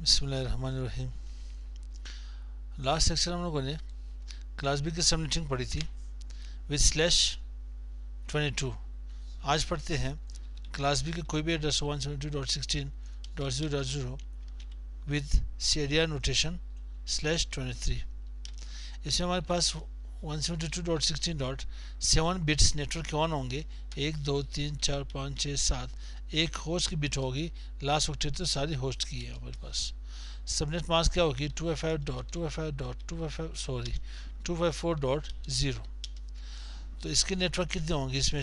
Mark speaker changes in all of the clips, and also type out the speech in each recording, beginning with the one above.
Speaker 1: बिस्मिल्लाहिर्रहमानिर्रहीम। Last section हम लोगों ने क्लास बी की सबनेटिंग पढ़ी थी विद /22। आज पढ़ते हैं क्लास बी के कोई भी एड्रेस 172.16.0.0 विद सीरियल नोटेशन /23। इसमें हमारे पास 172.16.7 बिट्स नेटवर्क के ऑन होंगे। 1 2 3 4 5 6 7 एक होस्ट की बिट होगी। लास्ट ऑक्टेट तो सारी होस्ट की है हमारे पास। सबनेट मास्क क्या होगी 255.255.254.0। तो इसके नेटवर्क कितने होंगे इसमें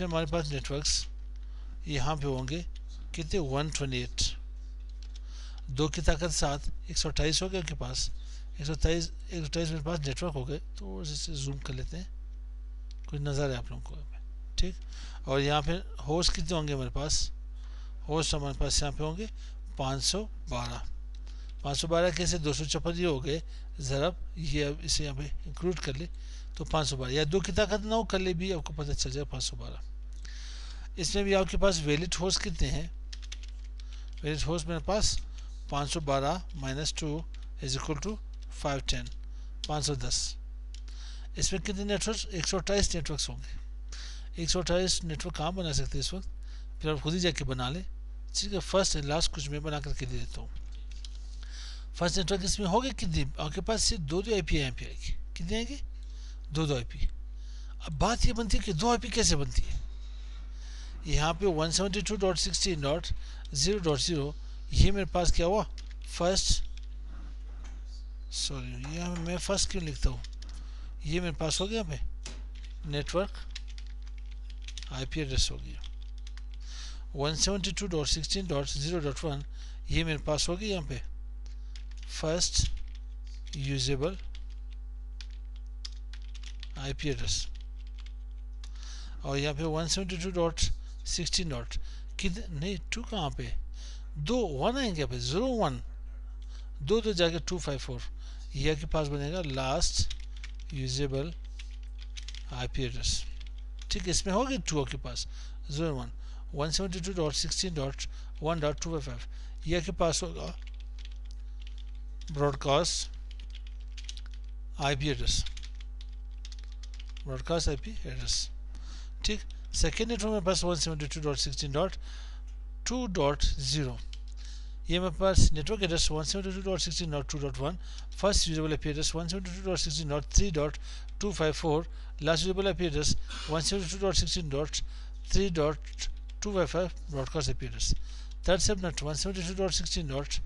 Speaker 1: हमारे पास नेटवर्क्स यहाँ पे होंगे कितने 128। 2 की ताकत 7 128 हो गया आपके पास। 128 मेरे पास नेटवर्क हो गए। तो इसे जूम कर लेते हैं, कुछ नज़र है आप लोगों को ठीक। और यहाँ पे होस्ट कितने होंगे हमारे पास। होस्ट हमारे पास यहाँ पे होंगे 512 कैसे 256 हो गए। ज़रा ये अब इसे यहाँ पे इंक्लूड कर ले तो 512 या 2 की ताकत 9 कर ले भी आपको पता चल जाए 512। इसमें भी आपके पास वैलिड होस्ट कितने हैं। वैलिड होस्ट मेरे पास 512 - 2 = 510 510। इसमें कितने नेटवर्क 128 नेटवर्क्स होंगे। 128 नेटवर्क कहाँ बना सकते हैं इस वक्त, फिर आप खुद ही जाके बना लें ठीक है। फर्स्ट एंड लास्ट कुछ मैं बना करके दे देता हूँ। फर्स्ट नेटवर्क इसमें हो गए कितनी आपके पास सिर्फ 2 IP यहाँ पे आएगी। कितनी आएगी 2 IP। अब बात ये बनती है कि 2 IP कैसे बनती है। यहाँ पे 172.16.0.0 ये मेरे पास क्या हुआ फर्स्ट। सॉरी यहाँ मैं फर्स्ट क्यों लिखता हूँ। ये मेरे पास हो गया यहाँ पे नेटवर्क IP एड्रेस हो गया 172.16.0.1। ये मेरे पास हो गया यहाँ पे फर्स्ट यूजेबल IP एड्रेस। और यहाँ पे 172.16. कितने नहीं 2 कहाँ पे 2 1 आएंगे यहाँ पे 01 2 तो जाके 254। यह के पास बनेगा लास्ट यूजेबल IP एड्रेस ठीक। इसमें हो गया 2 के पास 01 172.16.1.255। यह के पास होगा ब्रॉडकास्ट IP एड्रेस ठीक। सेकेंड नेटवर्क मेरे पास 172.16.2.0। ये मेरे पास network address 172.16.2.1। First usable IP address 172.16.3.254। Last usable IP address 172.16.3.255 broadcast IP address. Third subnet 172.16.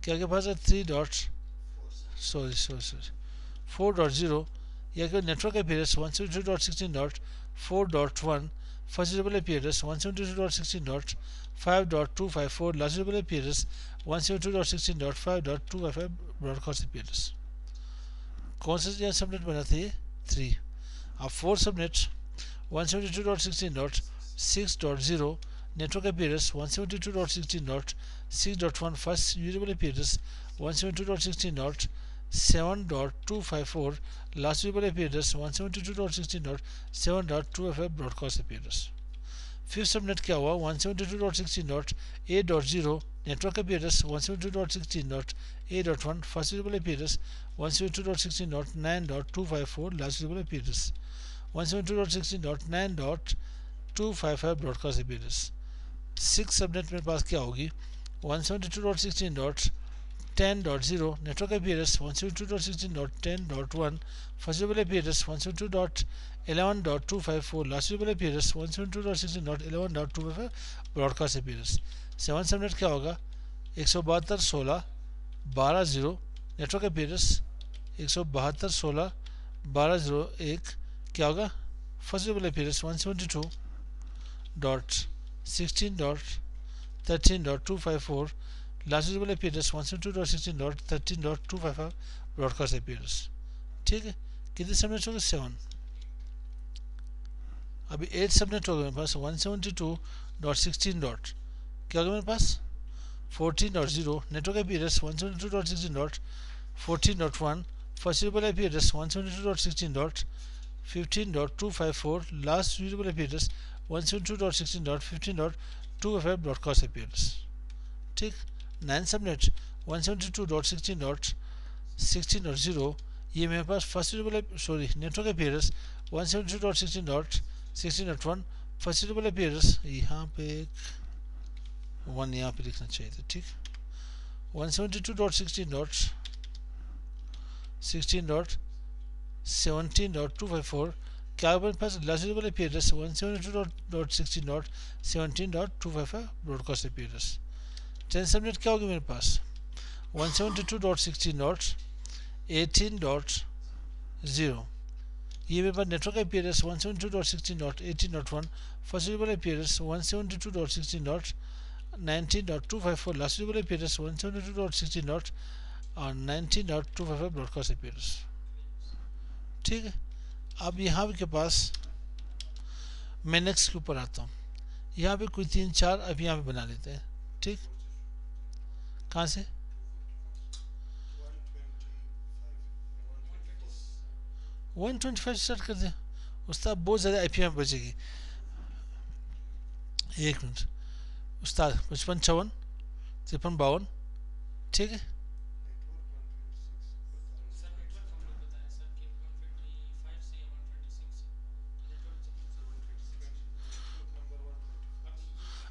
Speaker 1: क्या के पास है 4.0। या कि network IP address 172.16.4.1। First usable IP address 172.16.5.254। Last usable IP address 172.16.5.255 broadcast IP address. कौन सा सबनेट बना था ये 3। अब 4 subnet 172.16.6.0 network IP address 172.16.6.1। First usable IP address 172.16.7.254। Last usable IP address 172.16.7.255 broadcast IP address. Fifth subnet क्या हुआ 172.16.8.0 network IP address 172.16.8.1। First usable IP address 172.16.9.254। Last usable IP address 172.16.9.255 broadcast IP address. Six subnet मेरे पास क्या होगी 172.16.10.0 network IP address 172.16.10.1। First usable IP address 172.11.254। Last usable IP address 172.16.11.255 broadcast IP address. Seven subnet क्या होगा 172.16.12.0 network IP address 172.16.12.01। क्या होगा first usable IP address 172.16.13.254। Last usable IP address 172.16.13.255 broadcast IP address ठीक है। कितने सबनेट हो गए 7। अभी 8 सबनेट हो गए मेरे पास 172.16. क्या होगा मेरे पास 14.0 network IP address 172.16.14.1। First usable IP address 172.16.15.254। Last usable IP address 172.16.15.255 broadcast IP address ठीक। 9 सबनेट 172.16.16.0 ये मेरे पास first sorry network appearance 172.16.16.1 first appearance यहाँ पे एक 1 यहाँ पे लिखना चाहिए था ठीक 172.16.16.17.254 क्या मेरे पास last appearance 172.16.17.255 broadcast appearance 10 subnet क्या होगी मेरे पास 172.16.18.0 ये मेरे पास network appearance 172.16.18.1 first appearance 172.16.19.254 last appearance 172.16.19.255 broadcast appearance ठीक है। अब यहाँ के पास मैं नेक्स्ट के ऊपर आता हूँ। यहाँ पे कोई 3-4 अब यहाँ पे बना लेते हैं ठीक। कहाँ से 125 स्टार्ट कर दें उस्ताद बहुत ज़्यादा आई पी में बचेगी। एक मिनट उस्ताद 55 54 52 ठीक है।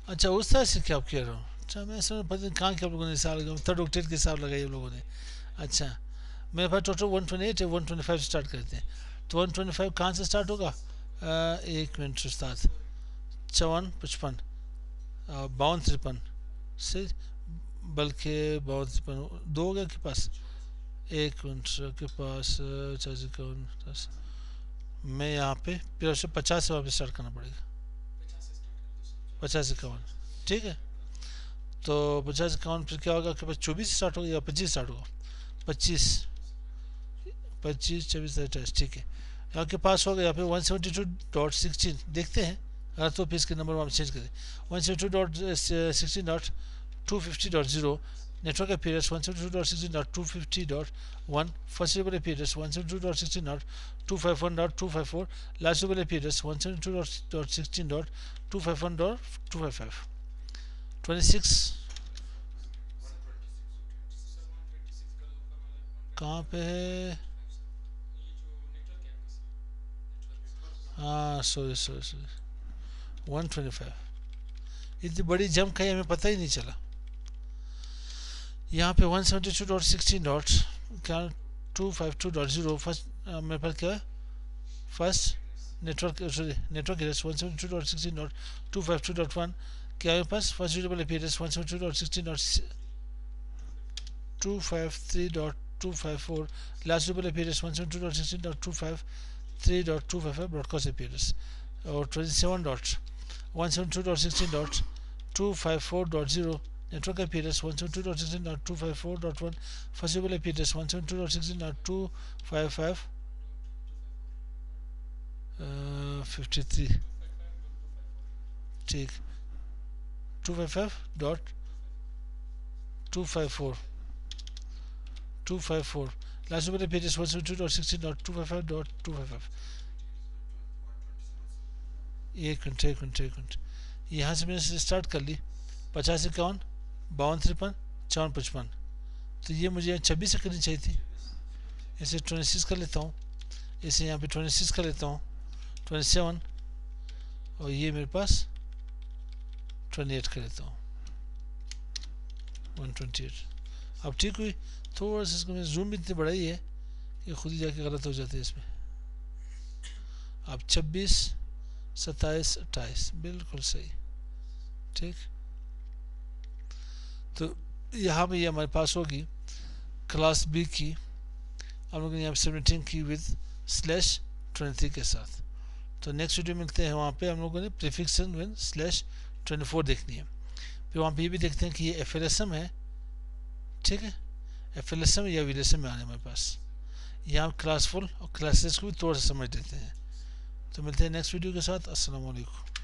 Speaker 1: अच्छा उस तरह से क्या आप कह रहे हो। अच्छा मैं समझ पता नहीं कहाँ के आप लोगों ने हिसाब लगाया थर्ड ऑक्टेट के हिसाब लगाए आप लोगों ने। अच्छा मेरे पास टोटल 128 है 125 स्टार्ट करते हैं तो 125 कहाँ से स्टार्ट होगा। एक मिनट उस्ताद 54 55 52 53 से बल्कि 52 53 दो हो गया के पास। एक मिनट के पास 50 मैं यहाँ पे फिर उससे 50 से वापस स्टार्ट करना पड़ेगा 50-51 ठीक है। तो 50-51 फिर क्या होगा आपके पास 24 स्टार्ट होगा या 25 स्टार्ट होगा 25 24 28 ठीक है। यहाँ के पास होगा यहाँ पे 172.16 देखते हैं अगर तो फिर इसके नंबर हम चेंज करें 172.16.250.0 network appearance 172.16.250.1 first appearance 172.16.251.254 last appearance 172.16.251.255 26 कहाँ पे है। हाँ सॉरी 125 इतनी बड़ी जंप खाई हमें पता ही नहीं चला। यहाँ पे 172.16.252.0 फर्स्ट मेरे पास क्या है फर्स्ट नेटवर्क एड्रेस 172.16.252.1 क्या है मेरे पास first appearance 172.16.253.254 last appearance 172.16.253.255 broadcast appearance और 27 172.16.254.0 network appearance 172.16.254.1 first appearance 172.16.255 53 ठीक 255.254 last appearance 172.16.255.255 एक मिनट यहाँ से मैंने स्टार्ट कर ली 50-51 52-53 54-55 तो ये मुझे 26 से करनी चाहिए थी। इसे 26 कर लेता हूँ इसे यहाँ पे 26 कर लेता हूँ 27 और ये मेरे पास 28 कर लेता हूँ 128 अब ठीक हुई। थोड़ा सा इसको मैंने जूम भी इतनी बढ़ाई है कि खुद ही जाके गलत हो जाते हैं इसमें। अब 26 27 28 बिल्कुल सही ठीक। तो यहाँ पे ये हमारे पास होगी क्लास बी की हम लोगों ने यहाँ सबनेटिंग की विद /23 के साथ। तो नेक्स्ट वीडियो मिलते हैं वहाँ पे हम लोगों ने प्रीफिक्सन विद /24 देखनी है। फिर वहाँ पे ये भी देखते हैं कि ये FLSM है ठीक है FLSM या VLSM में आने हमारे पास। यहाँ क्लास फुल और क्लासेस को भी थोड़ा सा समझ लेते हैं। तो मिलते हैं नेक्स्ट वीडियो के साथ। अस्सलाम वालेकुम।